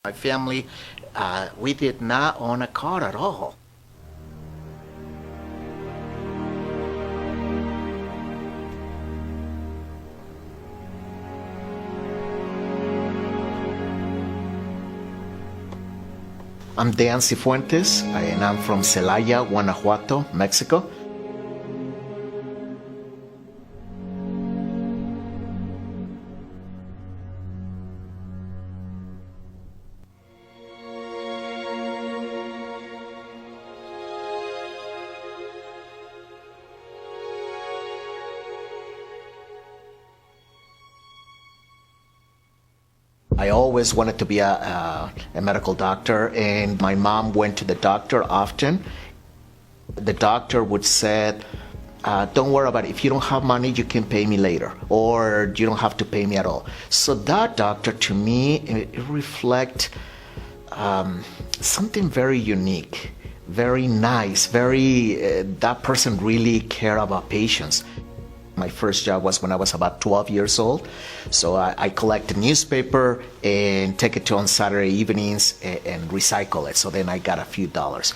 My family, we did not own a car at all. I'm Dan Cifuentes, and I'm from Celaya, Guanajuato, Mexico. I always wanted to be a medical doctor, and my mom went to the doctor often. The doctor would say, don't worry about it. If you don't have money, you can pay me later, or you don't have to pay me at all. So that doctor, to me, it reflects something very unique, very nice, that person really cared about patients. My first job was when I was about 12 years old. So I collect the newspaper and take it to on Saturday evenings and recycle it. So then I got a few dollars.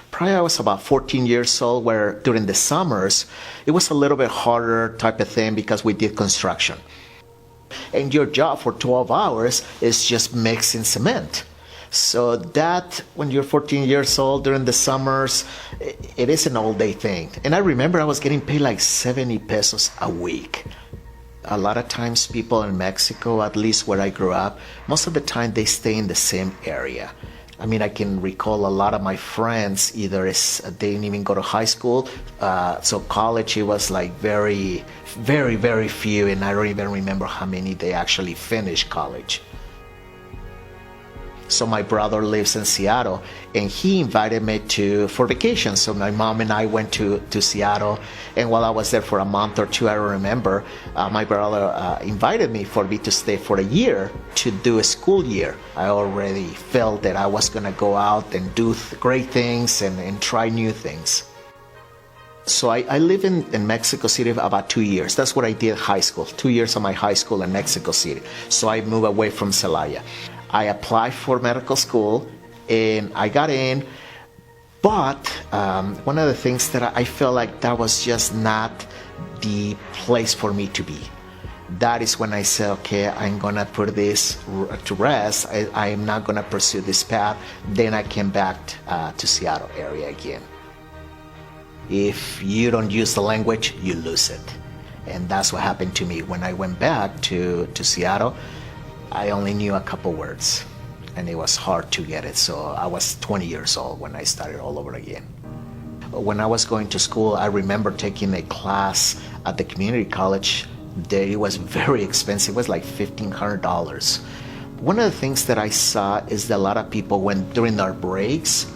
Probably I was about 14 years old, where during the summers, it was a little bit harder type of thing because we did construction. And your job for 12 hours is just mixing cement. So that, when you're 14 years old during the summers, it is an all-day thing. And I remember I was getting paid like 70 pesos a week. A lot of times people in Mexico, at least where I grew up, most of the time they stay in the same area. I mean, I can recall a lot of my friends, they didn't even go to high school. So college, it was like very, very, very few. And I don't even remember how many they actually finished college. So my brother lives in Seattle, and he invited me for vacation. So my mom and I went to Seattle, and while I was there for a month or two, I don't remember, my brother invited me to stay for a year to do a school year. I already felt that I was going to go out and do great things and try new things. So I live in Mexico City about 2 years. That's what I did high school, 2 years of my high school in Mexico City. So I moved away from Celaya. I applied for medical school and I got in, but one of the things that I felt like that was just not the place for me to be. That is when I said, okay, I'm gonna put this to rest. I'm not gonna pursue this path. Then I came back to Seattle area again. If you don't use the language, you lose it. And that's what happened to me. When I went back to Seattle, I only knew a couple words, and it was hard to get it. So I was 20 years old when I started all over again. When I was going to school, I remember taking a class at the community college. It was very expensive. It was like $1,500. One of the things that I saw is that a lot of people, during their breaks,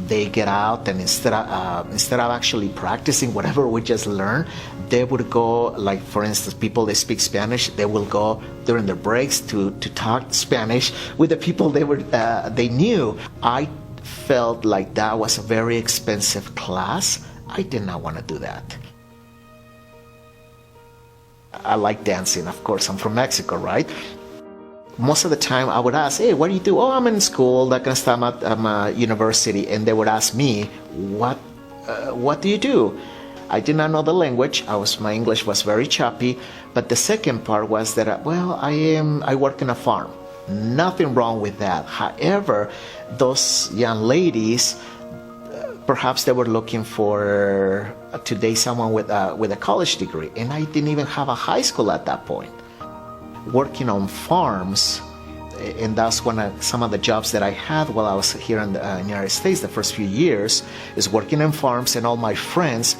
they get out, and instead of actually practicing whatever we just learned, they would go, like for instance, people that speak Spanish, they will go during their breaks to talk Spanish with the people they knew. I felt like that was a very expensive class. I did not want to do that. I like dancing, of course. I'm from Mexico, right? Most of the time I would ask, hey, what do you do? Oh, I'm in school, that kind of stuff. I'm at university. And they would ask me, what do you do? I did not know the language. My English was very choppy. But the second part was that, I work in a farm. Nothing wrong with that. However, those young ladies, perhaps they were looking for to date someone with a college degree. And I didn't even have a high school at that point. Working on farms, and that's some of the jobs that I had while I was here in the United States the first few years, is working on farms, and all my friends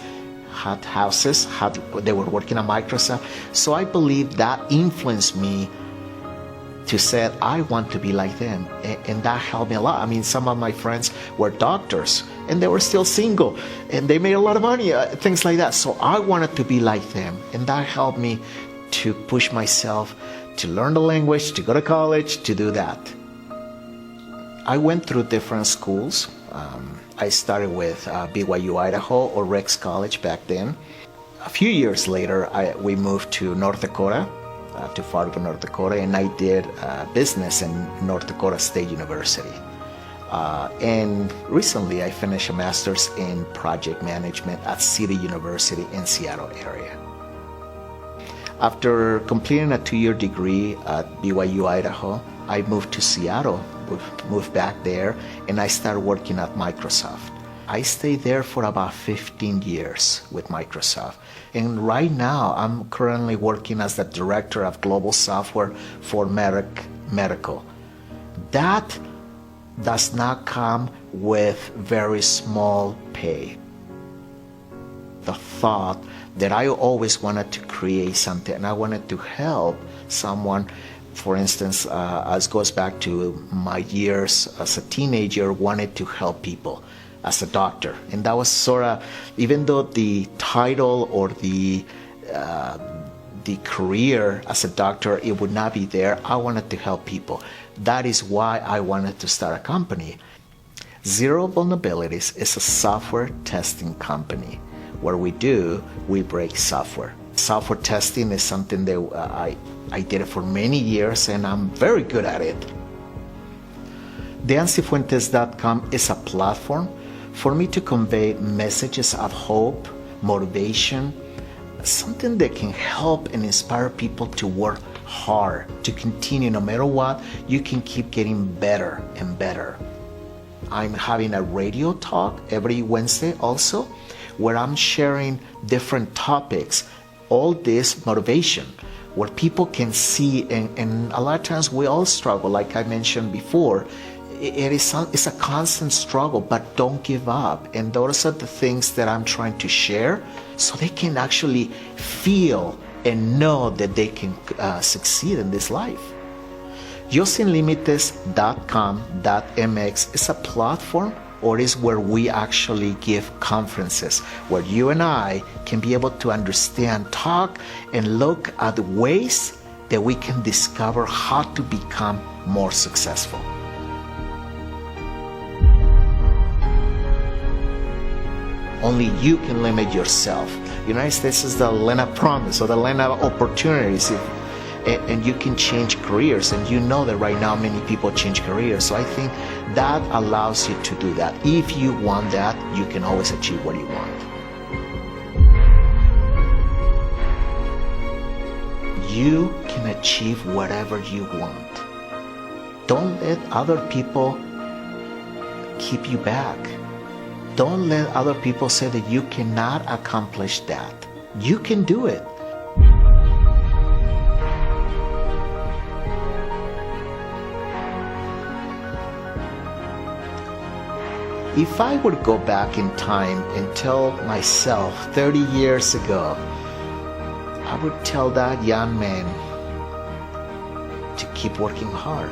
had houses, they were working at Microsoft. So I believe that influenced me to say, I want to be like them, and that helped me a lot. I mean, some of my friends were doctors, and they were still single, and they made a lot of money, things like that. So I wanted to be like them, and that helped me to push myself to learn the language, to go to college, to do that. I went through different schools. I started with BYU Idaho, or Rex College back then. A few years later, we moved to North Dakota. to Fargo, North Dakota, and I did business in North Dakota State University. And recently I finished a master's in project management at City University in Seattle area. After completing a 2-year degree at BYU, Idaho, I moved to Seattle, moved back there, and I started working at Microsoft. I stayed there for about 15 years with Microsoft. And right now, I'm currently working as the Director of Global Software for Medical. That does not come with very small pay. The thought that I always wanted to create something, and I wanted to help someone. For instance, as goes back to my years as a teenager, wanted to help people as a doctor. And that was sort of, even though the title or the career as a doctor, it would not be there, I wanted to help people. That is why I wanted to start a company. Zero Vulnerabilities is a software testing company. What we break software. Software testing is something that I did it for many years, and I'm very good at it. DeAncifuentes.com is a platform for me to convey messages of hope, motivation, something that can help and inspire people to work hard, to continue no matter what. You can keep getting better and better. I'm having a radio talk every Wednesday also, where I'm sharing different topics, all this motivation, where people can see, and a lot of times we all struggle, like I mentioned before. It's a constant struggle, but don't give up. And those are the things that I'm trying to share so they can actually feel and know that they can succeed in this life. YoSinLimites.com.mx is a platform, or is where we actually give conferences, where you and I can be able to understand, talk, and look at the ways that we can discover how to become more successful. Only you can limit yourself. The United States is the land of promise, or the land of opportunities. And you can change careers, and you know that right now many people change careers. So I think that allows you to do that. If you want that, you can always achieve what you want. You can achieve whatever you want. Don't let other people keep you back. Don't let other people say that you cannot accomplish that. You can do it. If I would go back in time and tell myself 30 years ago, I would tell that young man to keep working hard.